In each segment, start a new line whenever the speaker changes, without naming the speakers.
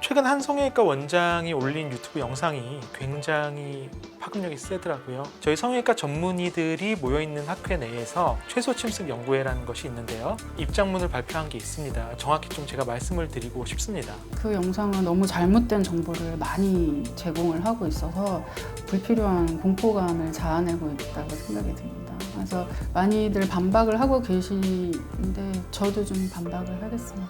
최근 한 성형외과 원장이 올린 유튜브 영상이 굉장히 파급력이 세더라고요. 저희 성형외과 전문의들이 모여있는 학회 내에서 최소 침습 연구회라는 것이 있는데요. 입장문을 발표한 게 있습니다. 정확히 좀 제가 말씀을 드리고 싶습니다.
그 영상은 너무 잘못된 정보를 많이 제공을 하고 있어서 불필요한 공포감을 자아내고 있다고 생각이 듭니다. 그래서 많이들 반박을 하고 계시는데 저도 좀 반박을 하겠습니다.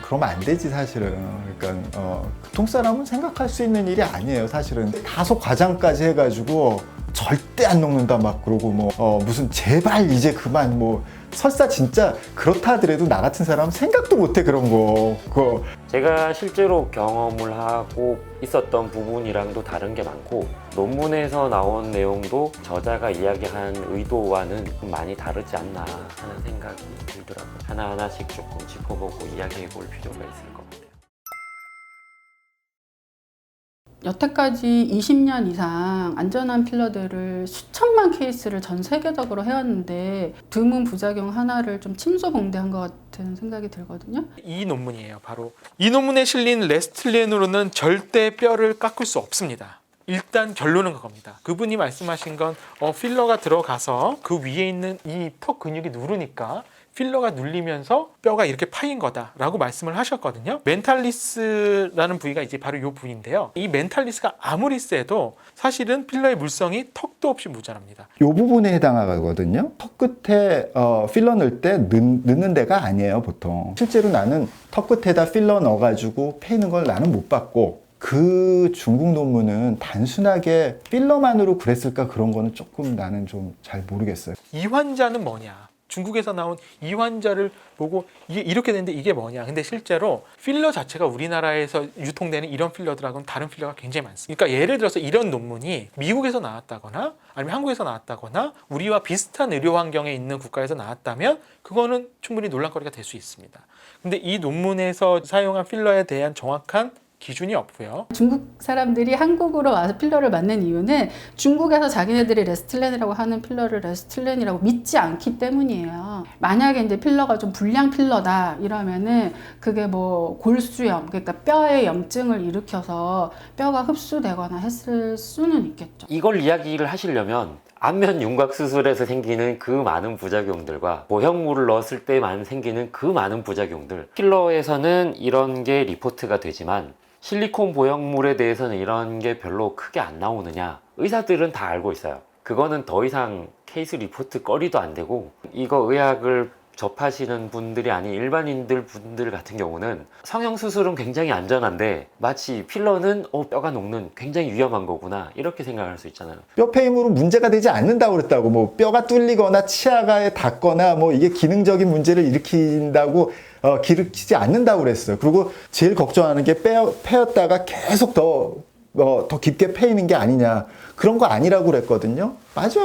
그러면 안 되지 사실은. 그러니까 보통 사람은 생각할 수 있는 일이 아니에요 사실은. 다소 과장까지 해가지고 절대 안 녹는다 막 그러고 뭐 무슨 제발 이제 그만 뭐 설사 진짜 그렇다 하더라도 나 같은 사람은 생각도 못해 그런 거. 그거
제가 실제로 경험을 하고 있었던 부분이랑도 다른 게 많고 논문에서 나온 내용도 저자가 이야기한 의도와는 많이 다르지 않나 하는 생각이 들더라고요. 하나하나씩 조금 짚어보고 이야기해 볼 필요가 있을 것 같아요.
여태까지 20년 이상 안전한 필러들을 수천만 케이스를 전 세계적으로 해왔는데 드문 부작용 하나를 좀 침소봉대한 것 같은 생각이 들거든요.
이 논문이에요. 바로 이 논문에 실린 레스틸렌으로는 절대 뼈를 깎을 수 없습니다. 일단 결론은 그겁니다. 그분이 말씀하신 건 필러가 들어가서 그 위에 있는 이 턱 근육이 누르니까 필러가 눌리면서 뼈가 이렇게 파인 거다라고 말씀을 하셨거든요. 멘탈리스라는 부위가 이제 바로 이 부위인데요. 이 멘탈리스가 아무리 세도 사실은 필러의 물성이 턱도 없이 모자랍니다.
이 부분에 해당하거든요. 턱 끝에 필러 넣을 때 넣는 데가 아니에요 보통. 실제로 나는 턱 끝에다 필러 넣어가지고 패이는 걸 나는 못 봤고, 그 중국 논문은 단순하게 필러만으로 그랬을까 그런 거는 조금 나는 좀 잘 모르겠어요.
이 환자는 뭐냐? 중국에서 나온 이 환자를 보고 이게 이렇게 되는데 이게 뭐냐? 근데 실제로 필러 자체가 우리나라에서 유통되는 이런 필러들하고는 다른 필러가 굉장히 많습니다. 그러니까 예를 들어서 이런 논문이 미국에서 나왔다거나 아니면 한국에서 나왔다거나 우리와 비슷한 의료 환경에 있는 국가에서 나왔다면 그거는 충분히 논란거리가 될 수 있습니다. 근데 이 논문에서 사용한 필러에 대한 정확한 기준이 없고요.
중국 사람들이 한국으로 와서 필러를 맞는 이유는 중국에서 자기네들이 레스틸렌이라고 하는 필러를 레스틸렌이라고 믿지 않기 때문이에요. 만약에 이제 필러가 좀 불량 필러다 이러면은 그게 뭐 골수염, 그러니까 뼈에 염증을 일으켜서 뼈가 흡수되거나 했을 수는 있겠죠.
이걸 이야기를 하시려면 안면 윤곽 수술에서 생기는 그 많은 부작용들과 보형물을 넣었을 때 생기는 그 많은 부작용들, 필러에서는 이런 게 리포트가 되지만 실리콘 보형물에 대해서는 이런 게 별로 크게 안 나오느냐, 의사들은 다 알고 있어요. 그거는 더 이상 케이스 리포트 거리도 안 되고, 이거 의학을 접하시는 분들이 아닌 일반인들 분들 같은 경우는 성형수술은 굉장히 안전한데 마치 필러는 뼈가 녹는 굉장히 위험한 거구나 이렇게 생각할 수 있잖아요.
뼈 패임으로 문제가 되지 않는다고 그랬다고. 뭐 뼈가 뚫리거나 치아가 닿거나 뭐 이게 기능적인 문제를 일으킨다고 기르치지 않는다고 그랬어요. 그리고 제일 걱정하는 게 패였다가 계속 더 깊게 패이는 게 아니냐, 그런 거 아니라고 그랬거든요. 맞아.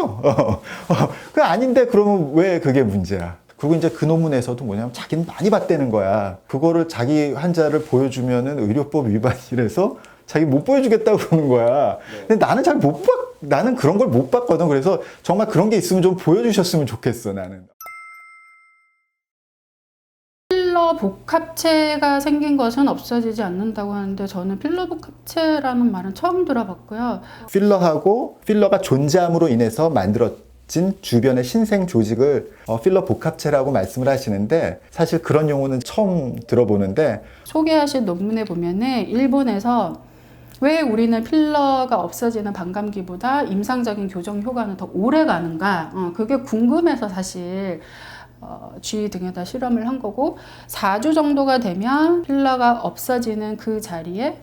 그게 아닌데 그러면 왜 그게 문제야? 그리고 이제 그 논문에서도 뭐냐면 자기는 많이 봤다는 거야. 그거를 자기 환자를 보여주면은 의료법 위반이라서 자기 못 보여주겠다고 그러는 거야. 근데 나는 잘 못 나는 그런 걸 못 봤거든. 그래서 정말 그런 게 있으면 좀 보여주셨으면 좋겠어, 나는.
필러 복합체가 생긴 것은 없어지지 않는다고 하는데 저는 필러 복합체라는 말은 처음 들어봤고요.
필러가 존재함으로 인해서 만들어진 주변의 신생 조직을 필러 복합체라고 말씀을 하시는데, 사실 그런 용어는 처음 들어보는데,
소개하신 논문에 보면은 일본에서 왜 우리는 필러가 없어지는 반감기보다 임상적인 교정 효과는 더 오래 가는가, 그게 궁금해서 사실 쥐 등에다 실험을 한 거고, 4주 정도가 되면 필러가 없어지는 그 자리에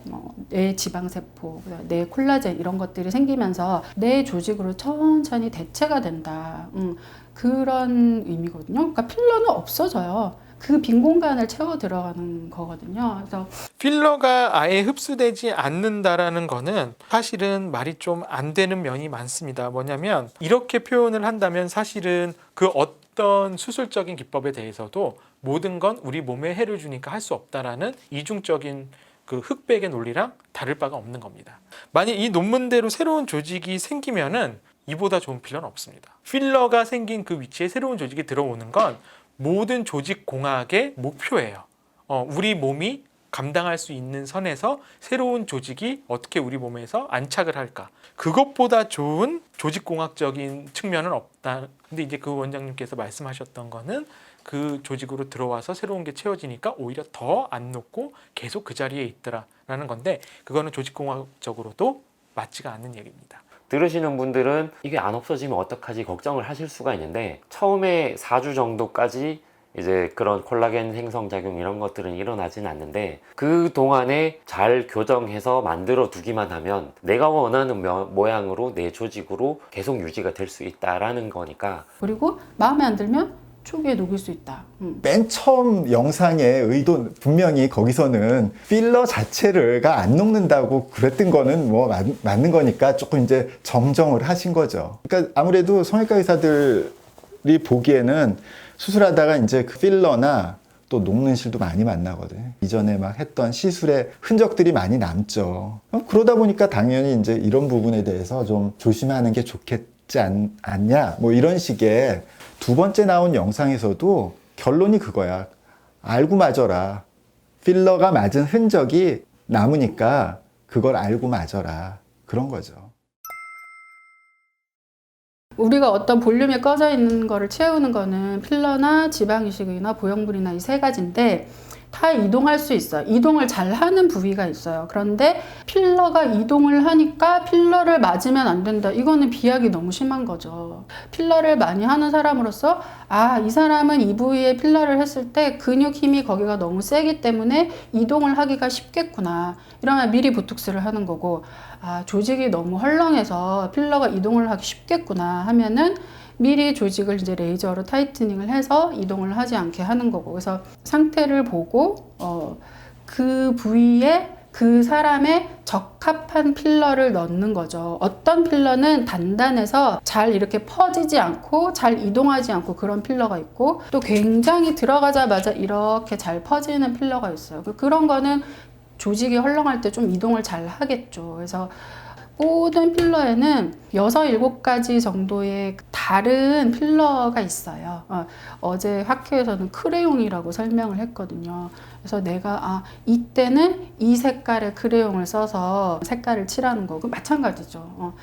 뇌 지방세포, 뇌 콜라겐 이런 것들이 생기면서 뇌 조직으로 천천히 대체가 된다, 그런 의미거든요. 그러니까 필러는 없어져요. 그 빈 공간을 채워 들어가는 거거든요. 그래서
필러가 아예 흡수되지 않는다라는 거는 사실은 말이 좀 안 되는 면이 많습니다. 뭐냐면 이렇게 표현을 한다면 사실은 그 어떤 수술적인 기법에 대해서도 모든 건 우리 몸에 해를 주니까 할 수 없다라는 이중적인 그 흑백의 논리랑 다를 바가 없는 겁니다. 만약 이 논문대로 새로운 조직이 생기면은 이보다 좋은 필러는 없습니다. 필러가 생긴 그 위치에 새로운 조직이 들어오는 건 모든 조직 공학의 목표예요. 우리 몸이 감당할 수 있는 선에서 새로운 조직이 어떻게 우리 몸에서 안착을 할까. 그것보다 좋은 조직공학적인 측면은 없다. 근데 이제 그 원장님께서 말씀하셨던 거는 그 조직으로 들어와서 새로운 게 채워지니까 오히려 더 안 녹고 계속 그 자리에 있더라라는 건데 그거는 조직공학적으로도 맞지가 않는 얘기입니다.
들으시는 분들은 이게 안 없어지면 어떡하지 걱정을 하실 수가 있는데 처음에 4주 정도까지 이제 그런 콜라겐 생성작용 이런 것들은 일어나진 않는데 그 동안에 잘 교정해서 만들어 두기만 하면 내가 원하는 모양으로 내 조직으로 계속 유지가 될 수 있다라는 거니까.
그리고 마음에 안 들면 초기에 녹일 수 있다.
맨 처음 영상의 의도 분명히 거기서는 필러 자체가 안 녹는다고 그랬던 거는 뭐 맞는 거니까 조금 이제 정정을 하신 거죠. 그러니까 아무래도 성형외과 의사들이 보기에는 수술하다가 이제 그 필러나 또 녹는 실도 많이 만나거든요. 이전에 막 했던 시술의 흔적들이 많이 남죠. 그러다 보니까 당연히 이제 이런 부분에 대해서 좀 조심하는 게 좋겠지 않냐 뭐 이런 식의. 두 번째 나온 영상에서도 결론이 그거야. 알고 맞아라. 필러가 맞은 흔적이 남으니까 그걸 알고 맞아라. 그런 거죠.
우리가 어떤 볼륨이 꺼져 있는 거를 채우는 거는 필러나 지방이식이나 보형물이나 이 세 가지인데 다 이동할 수 있어요. 이동을 잘 하는 부위가 있어요. 그런데 필러가 이동을 하니까 필러를 맞으면 안 된다. 이거는 비약이 너무 심한 거죠. 필러를 많이 하는 사람으로서 이 사람은 이 부위에 필러를 했을 때 근육 힘이 거기가 너무 세기 때문에 이동을 하기가 쉽겠구나. 이러면 미리 보톡스를 하는 거고 조직이 너무 헐렁해서 필러가 이동을 하기 쉽겠구나 하면은 미리 조직을 이제 레이저로 타이트닝을 해서 이동을 하지 않게 하는 거고. 그래서 상태를 보고 그 부위에 그 사람의 적합한 필러를 넣는 거죠. 어떤 필러는 단단해서 잘 이렇게 퍼지지 않고 잘 이동하지 않고 그런 필러가 있고 또 굉장히 들어가자마자 이렇게 잘 퍼지는 필러가 있어요. 그런 거는 조직이 헐렁할 때 좀 이동을 잘 하겠죠. 그래서 모든 필러에는 6, 7가지 정도의 다른 필러가 있어요. 어제 학회에서는 크레용이라고 설명을 했거든요. 그래서 내가 이때는 이 색깔의 크레용을 써서 색깔을 칠하는 거고 마찬가지죠.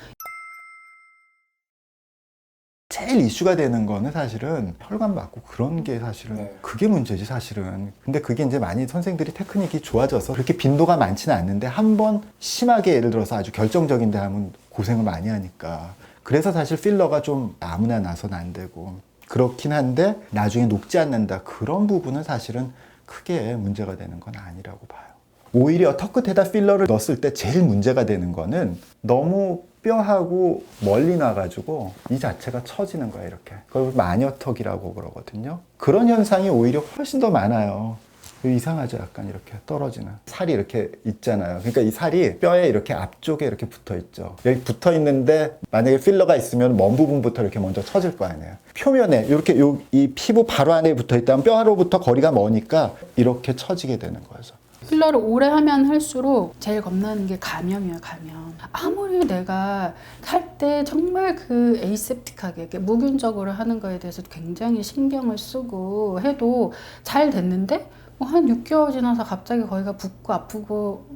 제일 이슈가 되는 거는 사실은 혈관 맞고 그런 게 사실은 그게 문제지 사실은. 근데 그게 이제 많이 선생들이 테크닉이 좋아져서 그렇게 빈도가 많지는 않는데 한번 심하게 예를 들어서 아주 결정적인 데 하면 고생을 많이 하니까. 그래서 사실 필러가 좀 아무나 나서는 안 되고 그렇긴 한데 나중에 녹지 않는다 그런 부분은 사실은 크게 문제가 되는 건 아니라고 봐요. 오히려 턱 끝에다 필러를 넣었을 때 제일 문제가 되는 거는 너무 뼈하고 멀리 놔가지고 이 자체가 처지는 거야 이렇게. 그걸 마녀턱이라고 그러거든요. 그런 현상이 오히려 훨씬 더 많아요. 이상하죠. 약간 이렇게 떨어지는 살이 이렇게 있잖아요. 그러니까 이 살이 뼈에 이렇게 앞쪽에 이렇게 붙어 있죠. 여기 붙어 있는데 만약에 필러가 있으면 먼 부분부터 이렇게 먼저 처질 거 아니에요. 표면에 이렇게 이 피부 바로 안에 붙어 있다면 뼈로부터 거리가 머니까 이렇게 처지게 되는 거죠.
필러를 오래 하면 할수록 제일 겁나는 게 감염이에요. 감염. 아무리 내가 할 때 정말 그 에이셉틱하게 무균적으로 하는 거에 대해서 굉장히 신경을 쓰고 해도 잘 됐는데 한 6개월 지나서 갑자기 거기가 붓고 아프고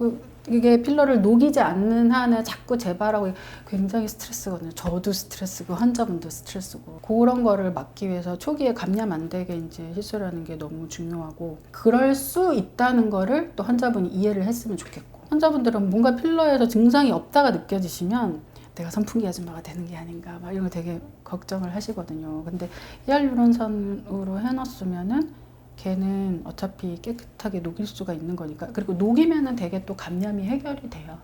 이게 필러를 녹이지 않는 한에 자꾸 재발하고 굉장히 스트레스거든요. 저도 스트레스고 환자분도 스트레스고 그런 거를 막기 위해서 초기에 감염 안 되게 이제 시술하는 게 너무 중요하고 그럴 수 있다는 거를 또 환자분이 이해를 했으면 좋겠고 환자분들은 뭔가 필러에서 증상이 없다가 느껴지시면 내가 선풍기 아줌마가 되는 게 아닌가 막 이런 거 되게 걱정을 하시거든요. 근데 히알루론산으로 해놨으면은 걔는 어차피 깨끗하게 녹일 수가 있는 거니까. 그리고 녹이면은 되게 또 감염이 해결이 돼요.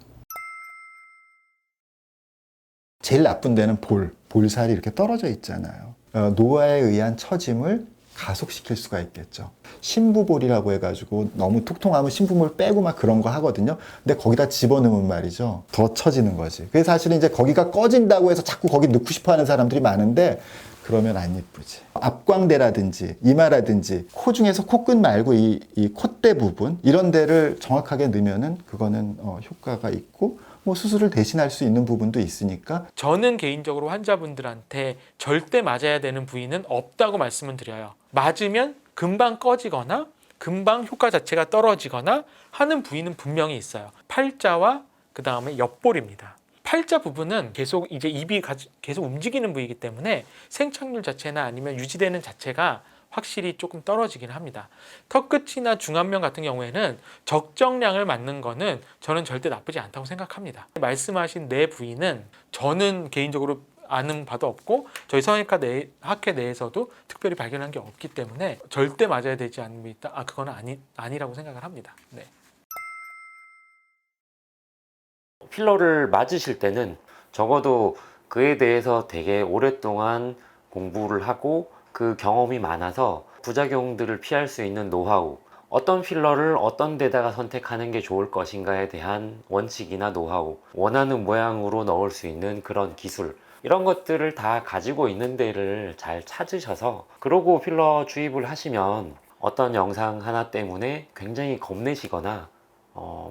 제일 나쁜 데는 볼살이 이렇게 떨어져 있잖아요. 노화에 의한 처짐을 가속시킬 수가 있겠죠. 신부볼이라고 해가지고 너무 툭통하면 신부볼 빼고 막 그런 거 하거든요. 근데 거기다 집어넣으면 말이죠. 더 처지는 거지. 그래서 사실은 이제 거기가 꺼진다고 해서 자꾸 거기 넣고 싶어 하는 사람들이 많은데 그러면 안 예쁘지. 앞광대라든지 이마라든지 코 중에서 코끝 말고 이 콧대 부분 이런 데를 정확하게 넣으면은 그거는 효과가 있고 뭐 수술을 대신할 수 있는 부분도 있으니까.
저는 개인적으로 환자분들한테 절대 맞아야 되는 부위는 없다고 말씀을 드려요. 맞으면 금방 꺼지거나 금방 효과 자체가 떨어지거나 하는 부위는 분명히 있어요. 팔자와 그 다음에 옆볼입니다. 팔자 부분은 계속 이제 입이 계속 움직이는 부위이기 때문에 생착률 자체나 아니면 유지되는 자체가 확실히 조금 떨어지긴 합니다. 턱끝이나 중안면 같은 경우에는 적정량을 맞는 거는 저는 절대 나쁘지 않다고 생각합니다. 말씀하신 네 부위는 저는 개인적으로 아는 바도 없고 저희 성형외과 학회 내에서도 특별히 발견한 게 없기 때문에 절대 맞아야 되지 않는 게 있다. 그거는 아니라고 생각을 합니다. 네.
필러를 맞으실 때는 적어도 그에 대해서 되게 오랫동안 공부를 하고 그 경험이 많아서 부작용들을 피할 수 있는 노하우, 어떤 필러를 어떤 데다가 선택하는 게 좋을 것인가에 대한 원칙이나 노하우, 원하는 모양으로 넣을 수 있는 그런 기술, 이런 것들을 다 가지고 있는 데를 잘 찾으셔서 그러고 필러 주입을 하시면 어떤 영상 하나 때문에 굉장히 겁내시거나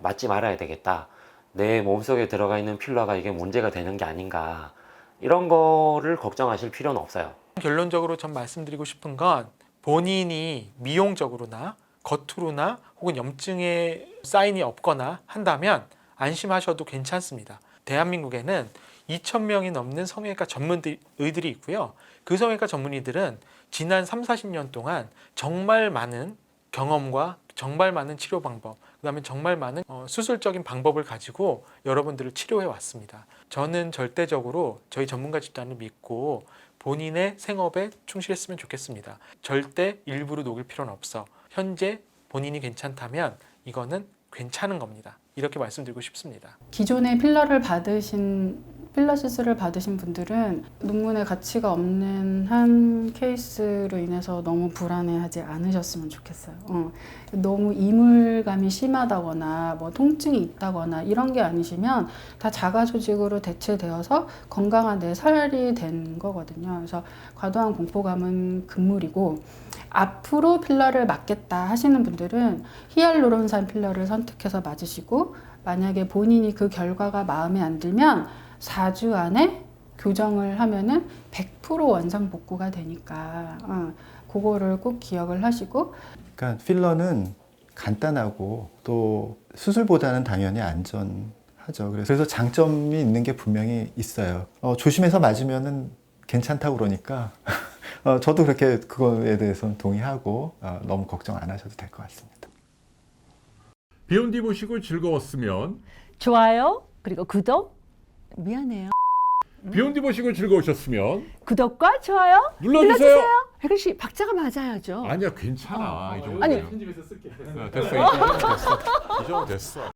맞지 말아야 되겠다, 내 몸속에 들어가 있는 필러가 이게 문제가 되는 게 아닌가, 이런 거를 걱정하실 필요는 없어요.
결론적으로 전 말씀드리고 싶은 건 본인이 미용적으로나 겉으로나 혹은 염증의 사인이 없거나 한다면 안심하셔도 괜찮습니다. 대한민국에는 2,000명이 넘는 성형외과 전문의들이 있고요. 그 성형외과 전문의들은 지난 3, 40년 동안 정말 많은 경험과 정말 많은 치료 방법, 그다음에 정말 많은 수술적인 방법을 가지고 여러분들을 치료해 왔습니다. 저는 절대적으로 저희 전문가 집단을 믿고 본인의 생업에 충실했으면 좋겠습니다. 절대 일부러 녹일 필요는 없어. 현재 본인이 괜찮다면 이거는 괜찮은 겁니다. 이렇게 말씀드리고 싶습니다.
기존에 필러 시술을 받으신 분들은 논문에 가치가 없는 한 케이스로 인해서 너무 불안해하지 않으셨으면 좋겠어요. 너무 이물감이 심하다거나 뭐 통증이 있다거나 이런 게 아니시면 다 자가 조직으로 대체되어서 건강한 내 살이 된 거거든요. 그래서 과도한 공포감은 금물이고, 앞으로 필러를 맞겠다 하시는 분들은 히알루론산 필러를 선택해서 맞으시고, 만약에 본인이 그 결과가 마음에 안 들면 4주 안에 교정을 하면은 100% 원상복구가 되니까 그거를 꼭 기억을 하시고.
그러니까 필러는 간단하고 또 수술보다는 당연히 안전하죠. 그래서 장점이 있는 게 분명히 있어요. 조심해서 맞으면은 괜찮다고 그러니까 저도 그렇게 그거에 대해서는 동의하고 너무 걱정 안 하셔도 될 것 같습니다.
비욘디 보시고 즐거웠으면
좋아요, 그리고 구독. 미안해요.
비욘디 보시고 즐거우셨으면
구독과 좋아요
눌러주세요.
혜근 씨, 박자가 맞아야죠.
아니야, 괜찮아. 이 정도.
아니.
편집해서 쓸게. 됐어. 이 정도 됐어.